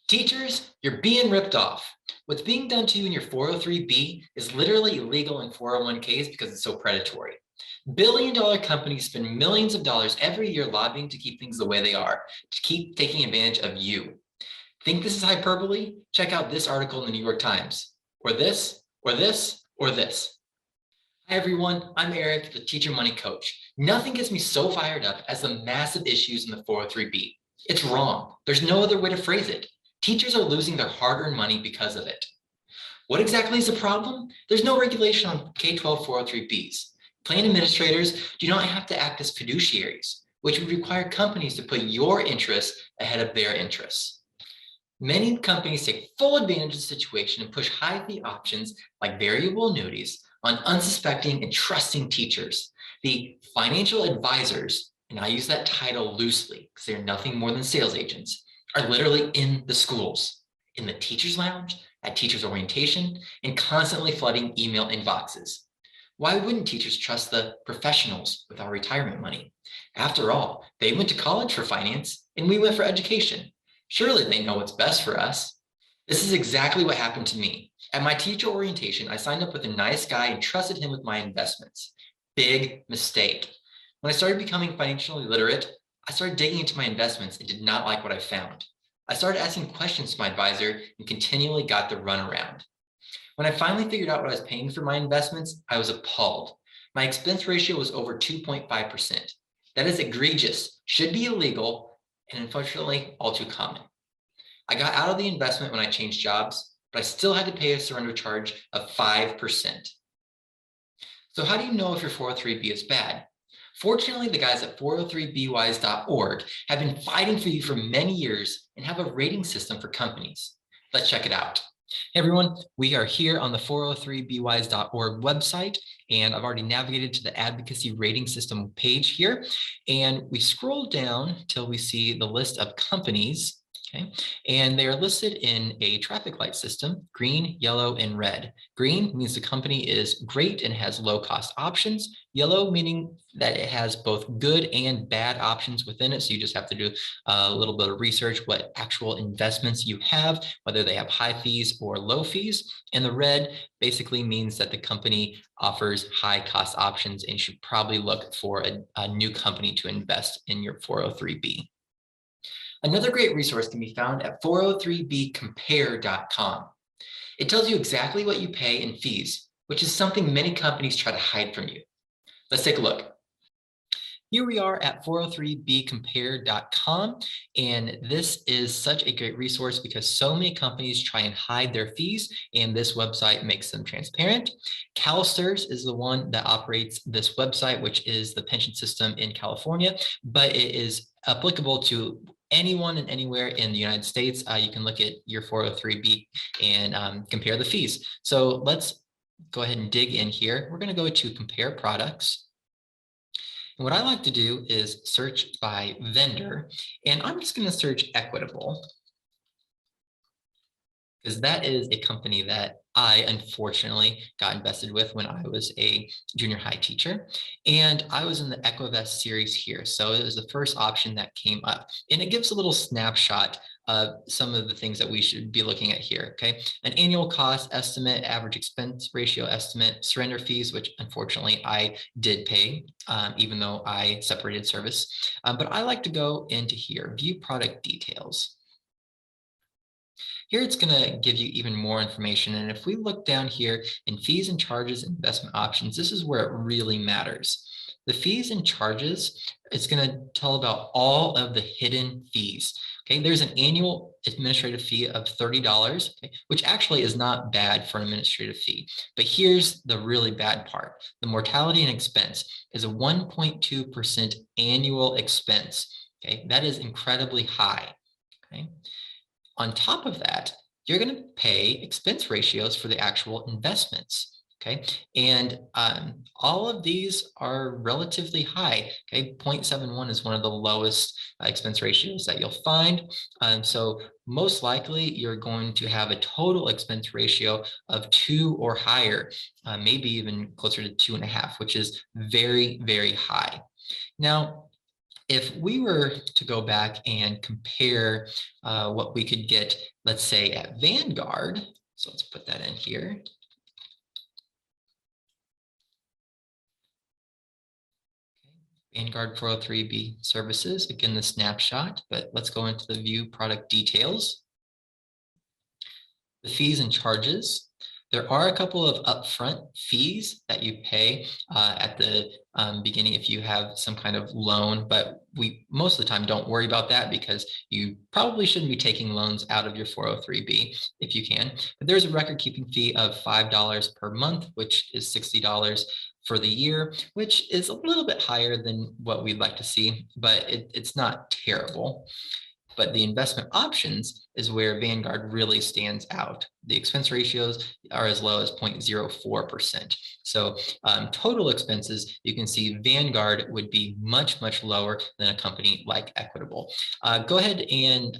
Teachers, you're being ripped off. What's being done to you in your 403B is literally illegal in 401ks because it's so predatory. Billion-dollar companies spend millions of dollars every year lobbying to keep things the way they are, to keep taking advantage of you. Think this is hyperbole? Check out this article in the New York Times. Or this, or this, or this. Hi everyone, I'm Eric, the Teacher Money Coach. Nothing gets me so fired up as the massive issues in the 403B. It's wrong. There's no other way to phrase it. Teachers are losing their hard-earned money because of it. What exactly is the problem? There's no regulation on K-12 403Bs. Plan administrators do not have to act as fiduciaries, which would require companies to put your interests ahead of their interests. Many companies take full advantage of the situation and push high-fee options like variable annuities on unsuspecting and trusting teachers. The financial advisors, and I use that title loosely because they're nothing more than sales agents, are literally in the schools, in the teacher's lounge, at teacher's orientation, and constantly flooding email inboxes. Why wouldn't teachers trust the professionals with our retirement money? After all, they went to college for finance and we went for education. Surely they know what's best for us. This is exactly what happened to me. At my teacher orientation, I signed up with a nice guy and trusted him with my investments. Big mistake. When I started becoming financially literate, I started digging into my investments and did not like what I found. I started asking questions to my advisor and continually got the runaround. When I finally figured out what I was paying for my investments, I was appalled. My expense ratio was over 2.5%. That is egregious, should be illegal, and unfortunately, all too common. I got out of the investment when I changed jobs, but I still had to pay a surrender charge of 5%. So how do you know if your 403B is bad? Fortunately, the guys at 403bwise.org have been fighting for you for many years and have a rating system for companies. Let's check it out. Hey everyone, we are here on the 403bwise.org website, and I've already navigated to the advocacy rating system page here, and we scroll down till we see the list of companies. Okay, and they are listed in a traffic light system, green, yellow, and red. Green means the company is great and has low cost options. Yellow meaning that it has both good and bad options within it. So you just have to do a little bit of research what actual investments you have, whether they have high fees or low fees. And the red basically means that the company offers high cost options and you should probably look for a new company to invest in your 403B. Another great resource can be found at 403bcompare.com. It tells you exactly what you pay in fees, which is something many companies try to hide from you. Let's take a look. Here we are at 403bcompare.com, and this is such a great resource because so many companies try and hide their fees, and this website makes them transparent. CalSTRS is the one that operates this website, which is the pension system in California, but it is applicable to anyone and anywhere in the United States. You can look at your 403b and compare the fees. So let's go ahead and dig in here. We're going to go to compare products. And what I like to do is search by vendor, and I'm just going to search Equitable because that is a company that I unfortunately got invested with when I was a junior high teacher, and I was in the Equivest series here. So it was the first option that came up, and it gives a little snapshot of some of the things that we should be looking at here. Okay, an annual cost estimate, average expense ratio estimate, surrender fees, which unfortunately I did pay, even though I separated service. But I like to go into here, view product details. Here it's going to give you even more information. And if we look down here in fees and charges, investment options, this is where it really matters. The fees and charges, it's going to tell about all of the hidden fees. Okay, there's an annual administrative fee of $30, okay, which actually is not bad for an administrative fee. But here's the really bad part. The mortality and expense is a 1.2% annual expense. Okay, that is incredibly high. Okay. On top of that, you're going to pay expense ratios for the actual investments. Okay, and all of these are relatively high. Okay, 0.71 is one of the lowest expense ratios that you'll find. So most likely you're going to have a total expense ratio of 2 or higher, maybe even closer to 2.5, which is very, very high. Now, If we were to go back and compare what we could get, let's say at Vanguard, so let's put that in here. Vanguard 403B services, again, the snapshot, but let's go into the view product details. The fees and charges. There are a couple of upfront fees that you pay at the beginning if you have some kind of loan, but we most of the time don't worry about that because you probably shouldn't be taking loans out of your 403B if you can. But there's a record keeping fee of $5 per month, which is $60 for the year, which is a little bit higher than what we'd like to see, but it's not terrible. But the investment options is where Vanguard really stands out. The expense ratios are as low as 0.04%. So total expenses, you can see Vanguard would be much, much lower than a company like Equitable. Go ahead and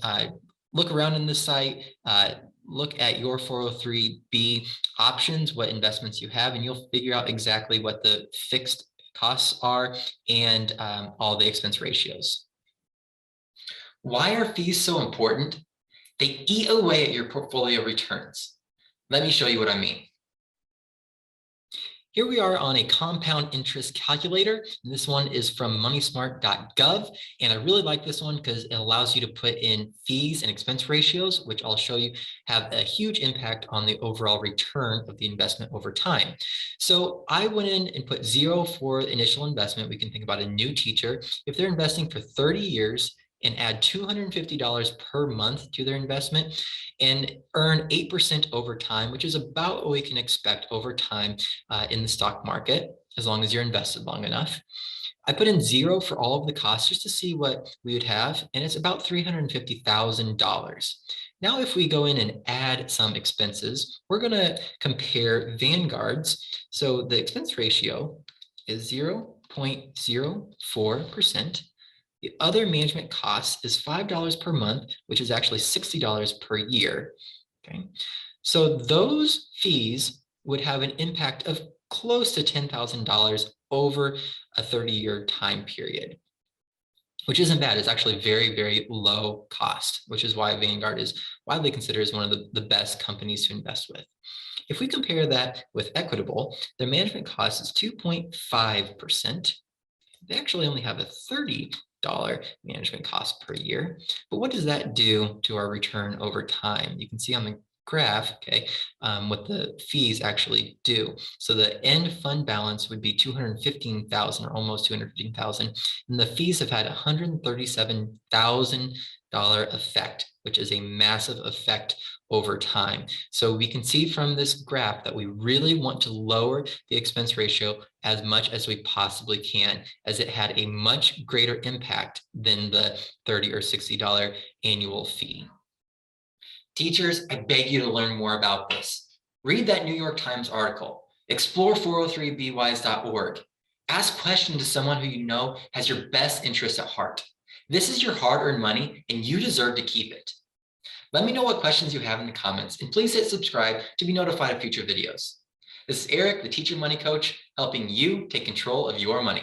look around in this site, look at your 403B options, what investments you have, and you'll figure out exactly what the fixed costs are and all the expense ratios. Why are fees so important? They eat away at your portfolio returns. Let me show you what I mean. Here we are on a compound interest calculator, and this one is from moneysmart.gov, and I really like this one because it allows you to put in fees and expense ratios, which I'll show you have a huge impact on the overall return of the investment over time. So I went in and put 0 for initial investment. We can think about a new teacher. If they're investing for 30 years, and add $250 per month to their investment and earn 8% over time, which is about what we can expect over time in the stock market, as long as you're invested long enough. I put in 0 for all of the costs just to see what we would have, and it's about $350,000. Now, if we go in and add some expenses, we're going to compare Vanguard's. So the expense ratio is 0.04%. The other management cost is $5 per month, which is actually $60 per year. Okay, so those fees would have an impact of close to $10,000 over a 30-year time period, which isn't bad. It's actually very, very low cost, which is why Vanguard is widely considered as one of the best companies to invest with. If we compare that with Equitable, their management cost is 2.5%. They actually only have a $30 management cost per year. But what does that do to our return over time? You can see on the graph, okay, what the fees actually do. So the end fund balance would be 215,000 or almost 215,000, and the fees have had $137,000 effect, which is a massive effect over time. So we can see from this graph that we really want to lower the expense ratio as much as we possibly can, as it had a much greater impact than the $30 or $60 annual fee. Teachers, I beg you to learn more about this. Read that New York Times article, explore 403bwise.org. Ask questions to someone who you know has your best interest at heart. This is your hard-earned money, and you deserve to keep it. Let me know what questions you have in the comments, and please hit subscribe to be notified of future videos. This is Eric, the Teacher Money Coach, helping you take control of your money.